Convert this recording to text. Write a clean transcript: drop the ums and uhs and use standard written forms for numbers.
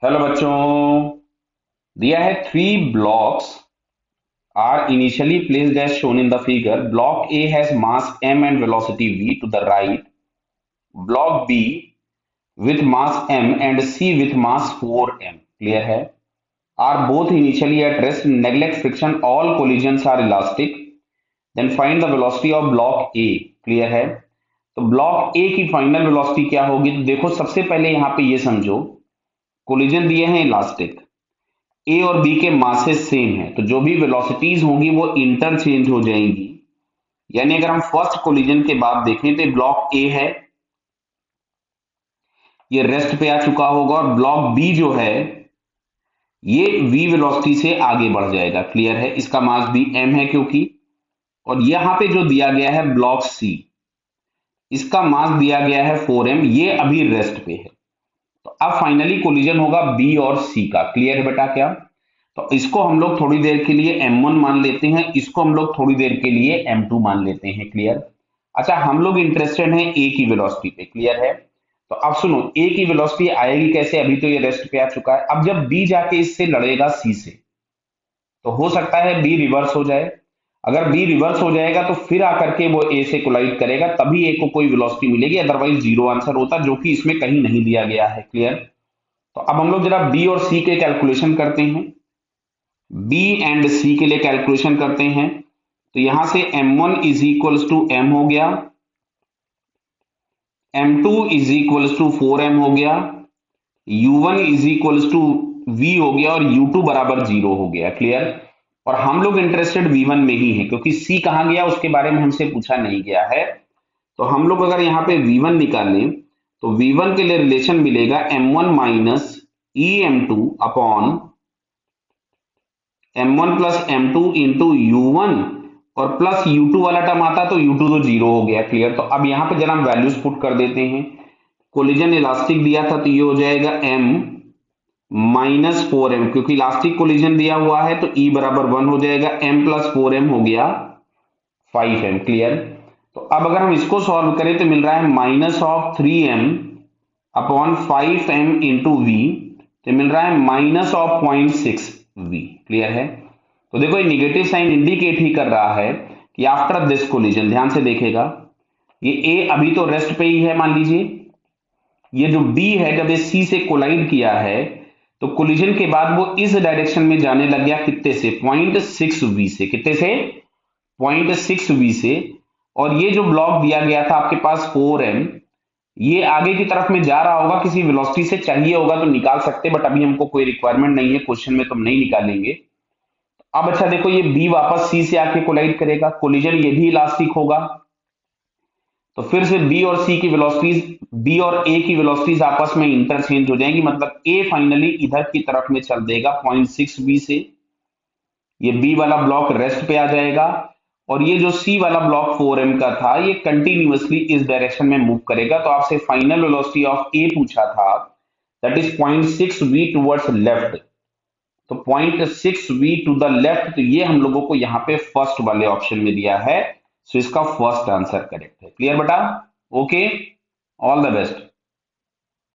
Hello बच्चों। दिया है three blocks are initially placed as shown in the figure. Block A has mass m and velocity v to the right. Block B with mass m and C with mass 4m. Clear है? Are both initially at rest. Neglect friction. All collisions are elastic. Then find the velocity of block A. Clear है? तो block ए की final velocity क्या होगी? तो देखो, सबसे पहले यहां पे ये समझो, कोलिजन दिए हैं इलास्टिक, ए और बी के मासेस सेम है, तो जो भी वेलोसिटीज होंगी वो इंटरचेंज हो जाएंगी। यानी अगर हम फर्स्ट कोलिजन के बाद देखें तो ब्लॉक ए है, ये रेस्ट पे आ चुका होगा, और ब्लॉक बी जो है ये वी वेलोसिटी से आगे बढ़ जाएगा। क्लियर है? इसका मास भी एम है क्योंकि, और यहां पे जो दिया गया है ब्लॉक सी, इसका मास दिया गया है 4m, ये अभी रेस्ट पे है। तो अब फाइनली कोलिजन होगा बी और सी का। क्लियर है बेटा? क्या तो इसको हम लोग थोड़ी देर के लिए m1 मान लेते हैं, इसको हम लोग थोड़ी देर के लिए m2 मान लेते हैं। क्लियर? अच्छा, हम लोग इंटरेस्टेड हैं a की वेलोसिटी पे। क्लियर है? तो अब सुनो, a की वेलोसिटी आएगी कैसे? अभी तो ये रेस्ट पे आ चुका है। अब जब b जाके इससे लड़ेगा c से, तो हो सकता है b रिवर्स हो जाए। अगर b रिवर्स हो जाएगा तो फिर आकर के वो a से कोलाइड करेगा, तभी a को कोई वेलोसिटी मिलेगी, अदरवाइज जीरो आंसर होता, जो कि इसमें कहीं नहीं दिया गया है। क्लियर? तो अब हम लोग जरा b और c के कैलकुलेशन करते हैं। बी एंड सी के लिए कैलकुलेशन करते हैं, तो यहां से m1 is equals to M हो गया, m2 is equals to 4m हो गया, u1 is equals to v हो गया, और u2 बराबर 0 हो गया। क्लियर? और हम लोग इंटरेस्टेड v1 में ही है, क्योंकि c कहां गया उसके बारे में हमसे पूछा नहीं गया है। तो हम लोग अगर यहाँ पे v1 निकालें, तो v1 के लिए रिलेशन मिलेगा m1 माइनस ई m2 upon m1 plus m2 into u1, और प्लस u2 वाला टर्म आता तो u2 तो जीरो हो गया। क्लियर? तो अब यहां पे जरा हम वैल्यूज पुट कर देते हैं। कोलिजन इलास्टिक दिया था तो ये हो जाएगा m माइनस 4m, क्योंकि इलास्टिक कोलिजन दिया हुआ है तो e बराबर 1 हो जाएगा, m प्लस 4m हो गया 5m। क्लियर? तो अब अगर हम इसको सॉल्व करें तो मिल रहा है minus of 3m upon 5m into v, तो मिल रहा है माइनस ऑफ 0.6v। क्लियर है? तो देखो, ये निगेटिव साइन इंडिकेट ही कर रहा है कि आफ्टर दिस कोलिजन, ध्यान से देखेगा, ये ए अभी तो रेस्ट पे ही है, मान लीजिए, ये जो बी है जब ये सी से कोलाइड किया है, तो कोलिजन के बाद वो इस डायरेक्शन में जाने लग गया, कितने से? 0.6v से। कितने से? 0.6v से। और ये जो ब्लॉक दिया गया था आपके पास 4m, ये आगे की तरफ में जा रहा होगा, किसी वेलोसिटी से, चाहिए होगा तो निकाल सकते, बट अभी हमको कोई रिक्वायरमेंट नहीं है, क्वेश्चन में तो हम नहीं निकालेंगे। अब अच्छा देखो, ये बी वापस सी से आके कोलाइड करेगा, कोलिजन ये भी इलास्टिक होगा, तो फिर से बी और सी की वेलोसिटीज, बी और ए की वेलोसिटीज आपस में इंटरचेंज हो जाएंगी, मतलब ए फाइनली इधर की तरफ में चल देगा 0.6v से, ये बी वाला ब्लॉक रेस्ट पे आ जाएगा, और ये जो सी वाला ब्लॉक 4m का था ये कंटिन्यूअसली इस डायरेक्शन में मूव करेगा। तो आपसे फाइनल वेलोसिटी ऑफ ए पूछा था, that is 0.6v towards left, तो 0.6v टू द लेफ्ट, तो ये हम लोगों को यहाँ पे फर्स्ट वाले ऑप्शन में दिया है, सो इसका फर्स्ट आंसर करेक्ट है। क्लियर बेटा? Okay, all the best.